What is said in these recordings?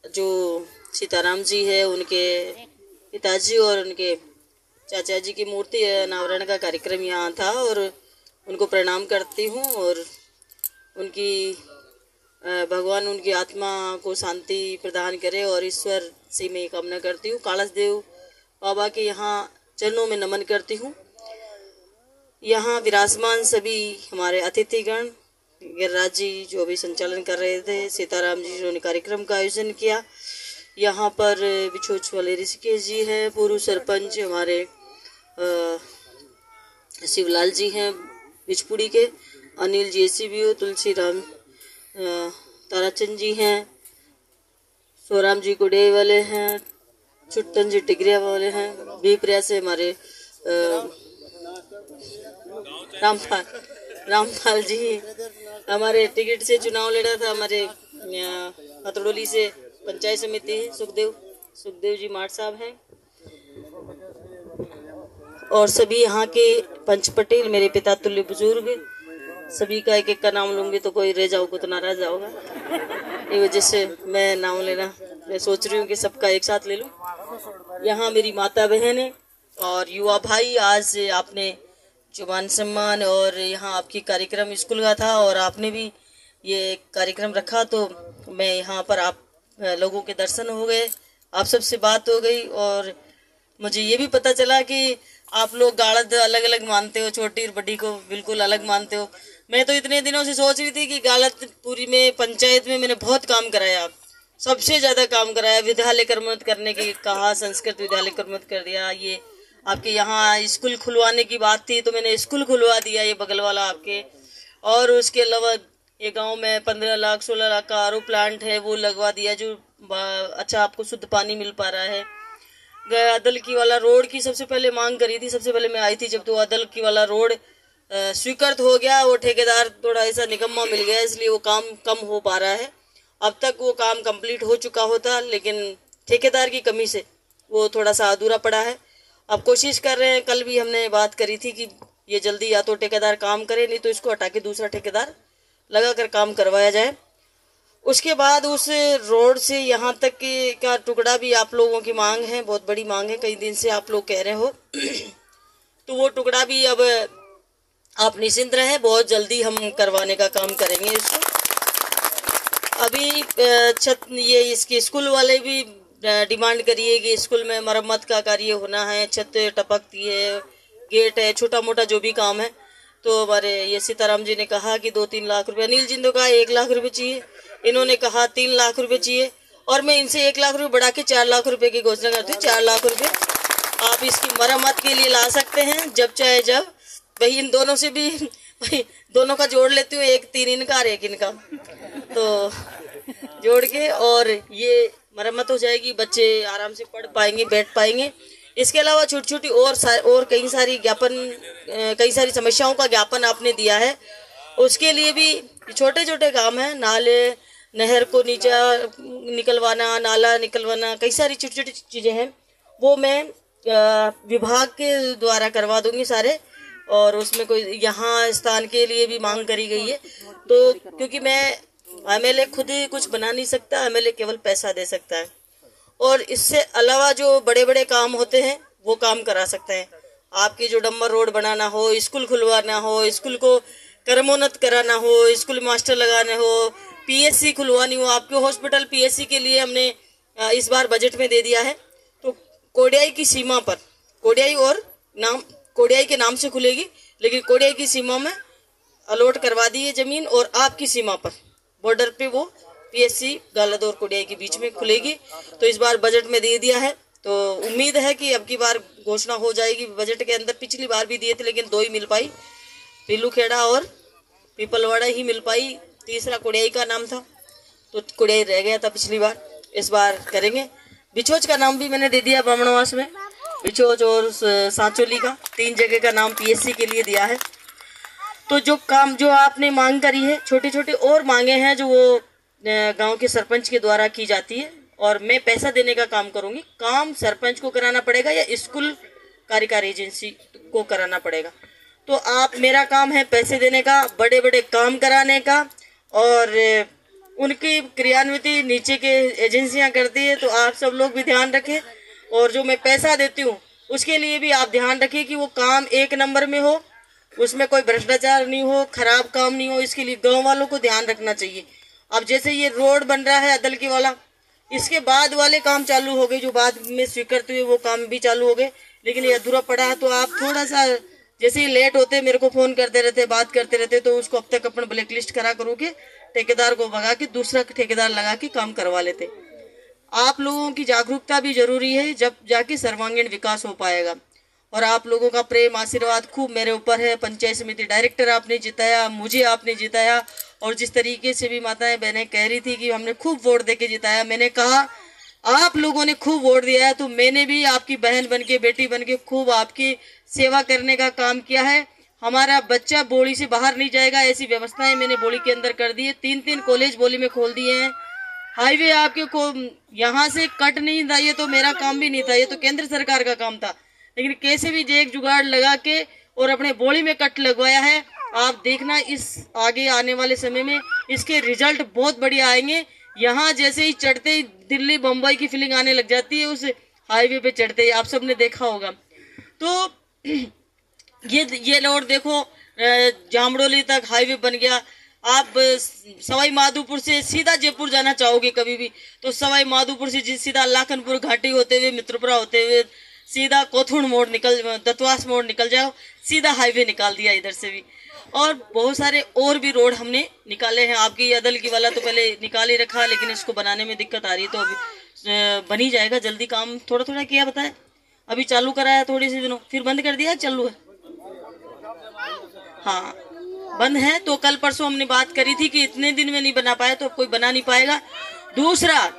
जो सीताराम जी है उनके पिताजी और उनके चाचा जी की मूर्ति अनावरण का कार्यक्रम यहाँ था और उनको प्रणाम करती हूँ और उनकी भगवान उनकी आत्मा को शांति प्रदान करे और ईश्वर से मैं कामना करती हूँ। कालसदेव बाबा के यहाँ चरणों में नमन करती हूँ। यहाँ विराजमान सभी हमारे अतिथिगण, गिरिराज जी जो भी संचालन कर रहे थे, सीताराम जी जिन्होंने कार्यक्रम का आयोजन किया, यहाँ पर बिछोच वाले ऋषिकेश जी हैं, पूर्व सरपंच हमारे शिवलाल जी हैं बिचपुड़ी के, अनिल जी एसीबीओ, तुलसी राम ताराचंद जी हैं, सोराम जी कोडे वाले हैं, छुट्टन जी टिगरिया वाले हैं, बीपरिया से हमारे रामपाल जी हमारे टिकट से चुनाव लड़ा था, हमारे हथड़ोली से पंचायत समिति सुखदेव जी माट साहब हैं और सभी यहाँ के पंच पटेल, मेरे पिता तुल्य बुजुर्ग, सभी का एक एक का नाम लूंगी तो कोई रह जाओगे तो नाराज जाओगा, ये वजह से मैं नाम लेना मैं सोच रही हूँ कि सबका एक साथ ले लूँ। यहाँ मेरी माता बहन है और युवा भाई, आज आपने जो मान सम्मान और यहाँ आपकी कार्यक्रम स्कूल का था और आपने भी ये कार्यक्रम रखा, तो मैं यहाँ पर आप लोगों के दर्शन हो गए, आप सबसे बात हो गई और मुझे ये भी पता चला कि आप लोग गाड़द अलग अलग मानते हो, छोटी और बड़ी को बिल्कुल अलग मानते हो। मैं तो इतने दिनों से सोच रही थी कि गाड़दपुरी में पंचायत में मैंने बहुत काम कराया, सबसे ज़्यादा काम कराया, विद्यालय क्रमोन्नत करने की कहा, संस्कृत विद्यालय क्रमोन्नत कर दिया, ये आपके यहाँ स्कूल खुलवाने की बात थी तो मैंने स्कूल खुलवा दिया, ये बगल वाला आपके, और उसके अलावा ये गांव में 15 लाख 16 लाख का आरओ प्लांट है वो लगवा दिया, जो अच्छा आपको शुद्ध पानी मिल पा रहा है। अदल की वाला रोड की सबसे पहले मांग करी थी, सबसे पहले मैं आई थी जब तो अदल की वाला रोड स्वीकृत हो गया, वो ठेकेदार थोड़ा ऐसा निकम्मा मिल गया इसलिए वो काम कम हो पा रहा है। अब तक वो काम कंप्लीट हो चुका होता लेकिन ठेकेदार की कमी से वो थोड़ा सा अधूरा पड़ा है। अब कोशिश कर रहे हैं, कल भी हमने बात करी थी कि ये जल्दी या तो ठेकेदार काम करे, नहीं तो इसको हटा के दूसरा ठेकेदार लगा कर काम करवाया जाए। उसके बाद उस रोड से यहाँ तक का टुकड़ा भी आप लोगों की मांग है, बहुत बड़ी मांग है, कई दिन से आप लोग कह रहे हो तो वो टुकड़ा भी अब आप निश्चिंत रहे, बहुत जल्दी हम करवाने का काम करेंगे इसको। अभी छत ये इसके स्कूल वाले भी डिमांड करिए कि स्कूल में मरम्मत का कार्य होना है, छत टपकती है, गेट है, छोटा मोटा जो भी काम है, तो हमारे ये सीताराम जी ने कहा कि 2-3 लाख रुपए, अनिल जिंदो का 1 लाख रुपए चाहिए, इन्होंने कहा 3 लाख रुपए चाहिए और मैं इनसे 1 लाख रुपए बढ़ा के 4 लाख रुपए की घोषणा करती हूँ। 4 लाख रुपए आप इसकी मरम्मत के लिए ला सकते हैं जब चाहे जब। वही इन दोनों से भी भाई दोनों का जोड़ लेती हूँ, 1 3 इनका और 1 इनका, तो जोड़ के और ये मरम्मत हो जाएगी, बच्चे आराम से पढ़ पाएंगे, बैठ पाएंगे। इसके अलावा छोटी छोटी और कई सारी समस्याओं का ज्ञापन आपने दिया है, उसके लिए भी छोटे छोटे काम हैं, नाले नहर को नीचे निकलवाना, नाला निकलवाना, कई सारी छोटी छोटी चीज़ें हैं, वो मैं विभाग के द्वारा करवा दूंगी सारे। और उसमें कोई यहाँ स्थान के लिए भी मांग करी गई है, तो क्योंकि मैं एमएलए खुद ही कुछ बना नहीं सकता, एमएलए केवल पैसा दे सकता है और इससे अलावा जो बड़े बड़े काम होते हैं वो काम करा सकते हैं। आपकी जो डंबर रोड बनाना हो, स्कूल खुलवाना हो, स्कूल को क्रमोन्नत कराना हो, स्कूल मास्टर लगाने हो, पीएससी खुलवानी हो, आपके हॉस्पिटल पीएससी के लिए हमने इस बार बजट में दे दिया है। तो कोडियाई की सीमा पर, कोडियाई के नाम से खुलेगी लेकिन कोडियाई की सीमा में अलॉट करवा दी है जमीन और आपकी सीमा पर बॉर्डर पे वो पीएससी गालद और कोडियाई के बीच में खुलेगी, तो इस बार बजट में दे दिया है। तो उम्मीद है कि अब की बार घोषणा हो जाएगी बजट के अंदर। पिछली बार भी दिए थे लेकिन 2 ही मिल पाई, पीलूखेड़ा और पीपलवाड़ा ही मिल पाई, तीसरा कोडियाई का नाम था तो कोडियाई रह गया था पिछली बार, इस बार करेंगे। बिछोच का नाम भी मैंने दे दिया बामणवास में, बिछोच और सांचोली का 3 जगह का नाम पीएससी के लिए दिया है। तो जो काम जो आपने मांग करी है, छोटी छोटी और मांगे हैं जो वो गांव के सरपंच के द्वारा की जाती है और मैं पैसा देने का काम करूंगी। काम सरपंच को कराना पड़ेगा या स्कूल कार्यकारी एजेंसी को कराना पड़ेगा, तो आप मेरा काम है पैसे देने का, बड़े बड़े काम कराने का और उनकी क्रियान्वित नीचे के एजेंसियां करती है। तो आप सब लोग भी ध्यान रखें, और जो मैं पैसा देती हूँ उसके लिए भी आप ध्यान रखें कि वो काम 1 नंबर में हो, उसमें कोई भ्रष्टाचार नहीं हो, खराब काम नहीं हो। इसके लिए गांव वालों को ध्यान रखना चाहिए। अब जैसे ये रोड बन रहा है अदल की वाला, इसके बाद वाले काम चालू हो गए, जो बाद में स्वीकृत हुए वो काम भी चालू हो गए, लेकिन ये अधूरा पड़ा है। तो आप थोड़ा सा जैसे ही लेट होते मेरे को फोन करते रहते, बात करते रहते, तो उसको अब तक अपन ब्लैक लिस्ट करा करो के ठेकेदार को भगा के दूसरा ठेकेदार लगा के काम करवा लेते। आप लोगों की जागरूकता भी जरूरी है, जब जाके सर्वांगीण विकास हो पाएगा। और आप लोगों का प्रेम आशीर्वाद खूब मेरे ऊपर है। पंचायत समिति डायरेक्टर आपने जिताया, मुझे आपने जिताया, और जिस तरीके से भी माताएं बहनें कह रही थी कि हमने खूब वोट देके जिताया, मैंने कहा आप लोगों ने खूब वोट दिया है तो मैंने भी आपकी बहन बनके, बेटी बनके खूब आपकी सेवा करने का काम किया है। हमारा बच्चा बोली से बाहर नहीं जाएगा, ऐसी व्यवस्थाएं मैंने बोली के अंदर कर दी है। 3 कॉलेज बोली में खोल दिए हैं। हाईवे आपके को यहाँ से कट नहीं था, ये तो मेरा काम भी नहीं था, ये तो केंद्र सरकार का काम था, लेकिन कैसे भी जेक जुगाड़ लगा के और अपने बोली में कट लगवाया है। आप देखना इस आगे आने वाले समय में इसके रिजल्ट बहुत बढ़िया आएंगे। यहाँ जैसे ही चढ़ते ही दिल्ली बम्बई की फीलिंग आने लग जाती है उस हाईवे पे चढ़ते ही, आप सबने देखा होगा। तो ये रोड देखो, जामडोली तक हाईवे बन गया। आप सवाई माधोपुर से सीधा जयपुर जाना चाहोगे कभी भी, तो सवाई माधोपुर से सीधा लाखनपुर घाटी होते हुए, मित्रपुरा होते हुए सीधा कोथुण मोड़ निकल, दत्वास मोड़ निकल जाओ, सीधा हाईवे निकाल दिया इधर से भी। और बहुत सारे और भी रोड हमने निकाले हैं। आपकी अदल की वाला तो पहले निकाल ही रखा, लेकिन इसको बनाने में दिक्कत आ रही है, तो अभी बन ही जाएगा जल्दी। काम थोड़ा थोड़ा किया बताए, अभी चालू कराया थोड़ी सी दिनों, फिर बंद कर दिया, चालू है। हाँ बंद है। तो कल परसों हमने बात करी थी कि इतने दिन में नहीं बना पाया, तो अब कोई बना नहीं पाएगा। दूसरा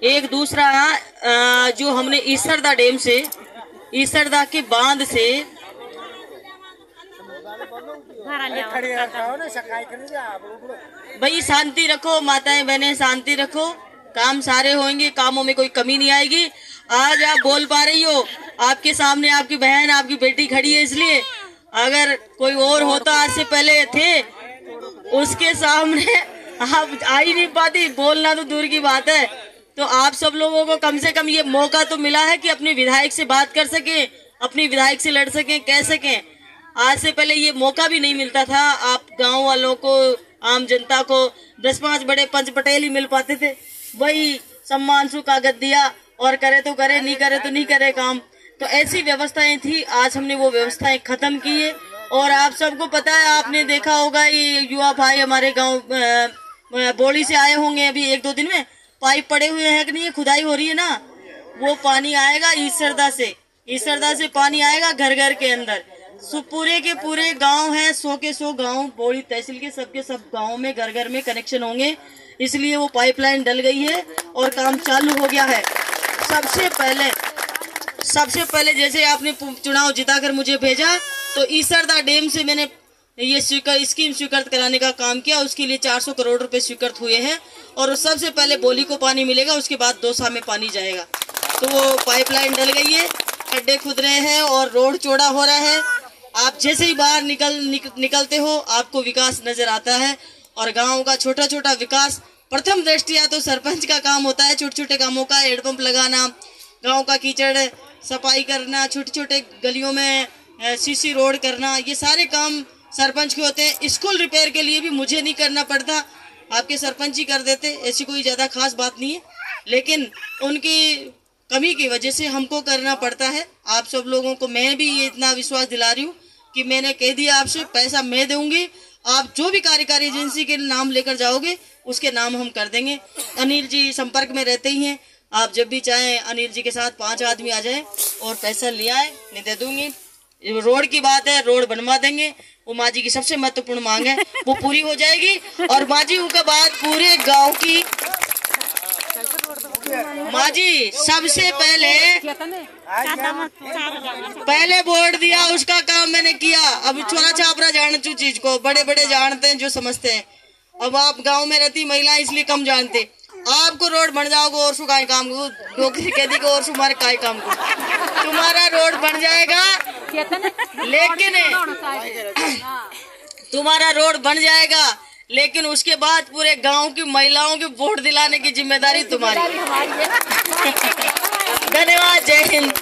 एक दूसरा जो हमने ईसरदा डैम से, ईसरदा के बांध से भाई शांति रखो, माताएं बहनें शांति रखो, काम सारे होंगे, कामों में कोई कमी नहीं आएगी। आज आप बोल पा रही हो, आपके सामने आपकी बहन, आपकी बेटी खड़ी है, इसलिए अगर कोई और होता आज से पहले थे उसके सामने आप आ ही नहीं पाती, बोलना तो दूर की बात है। तो आप सब लोगों को कम से कम ये मौका तो मिला है कि अपने विधायक से बात कर सकें, अपनी विधायक से लड़ सकें, कह सकें। आज से पहले ये मौका भी नहीं मिलता था। आप गांव वालों को, आम जनता को 10-5 बड़े पंच पटेल ही मिल पाते थे, वही सम्मान सु कागज दिया और करे तो करे, नहीं करे तो नहीं करे काम। तो ऐसी व्यवस्थाएं थी, आज हमने वो व्यवस्थाएं खत्म की है। और आप सबको पता है, आपने देखा होगा ये युवा भाई हमारे गांव बोली से आए होंगे, अभी 1-2 दिन में पाइप पड़े हुए हैं कि नहीं, खुदाई हो रही है ना, वो पानी आएगा ईसरदा से, ईसरदा से पानी आएगा घर घर के अंदर। पूरे के पूरे गांव है, 100 के 100 गांव बोली तहसील के सबके सब गांव में घर घर में कनेक्शन होंगे, इसलिए वो पाइपलाइन डल गई है और काम चालू हो गया है। सबसे पहले जैसे आपने चुनाव जिताकर मुझे भेजा, तो ईसरदा डैम से मैंने ये स्कीम स्वीकृत कराने का काम किया। उसके लिए 400 करोड़ रुपए स्वीकृत हुए हैं, और सबसे पहले बोली को पानी मिलेगा, उसके बाद दौसा में पानी जाएगा। तो वो पाइपलाइन डल गई है, खड्डे खुद रहे हैं और रोड चौड़ा हो रहा है। आप जैसे ही बाहर निकलते हो आपको विकास नजर आता है। और गाँव का छोटा छोटा विकास प्रथम दृष्टिया तो सरपंच का काम होता है, छोटे छोटे कामों का, हैंडपंप लगाना, गाँव का कीचड़ सफाई करना, छोटे छोटे गलियों में सीसी रोड करना, ये सारे काम सरपंच के होते हैं। स्कूल रिपेयर के लिए भी मुझे नहीं करना पड़ता, आपके सरपंच ही कर देते, ऐसी कोई ज्यादा खास बात नहीं है, लेकिन उनकी कमी की वजह से हमको करना पड़ता है। आप सब लोगों को मैं भी ये इतना विश्वास दिला रही हूँ कि मैंने कह दिया आपसे, पैसा मैं दूंगी, आप जो भी कार्यकारी एजेंसी के नाम लेकर जाओगे उसके नाम हम कर देंगे। अनिल जी संपर्क में रहते ही हैं, आप जब भी चाहें अनिल जी के साथ 5 आदमी आ जाए और पैसा ले आए, मैं दे दूंगी। रोड की बात है, रोड बनवा देंगे, वो माँ जी की सबसे महत्वपूर्ण मांग है, वो पूरी हो जाएगी। और माँ जी के बाद पूरे गांव की माँ जी सबसे पहले वोट दिया, उसका काम मैंने किया। अब छोरा छापरा जानते चीज को, बड़े बड़े जानते हैं जो समझते हैं। अब आप गांव में रहती महिला इसलिए कम जानते, आपको रोड बन जाओगे और सुखाए काम को, डोकरी कह दी और तुम्हारे काय काम को, तुम्हारा रोड बन जाएगा लेकिन तुम्हारा रोड बन जाएगा, लेकिन उसके बाद पूरे गांव की महिलाओं की वोट दिलाने की जिम्मेदारी तुम्हारी। धन्यवाद। जय हिंद।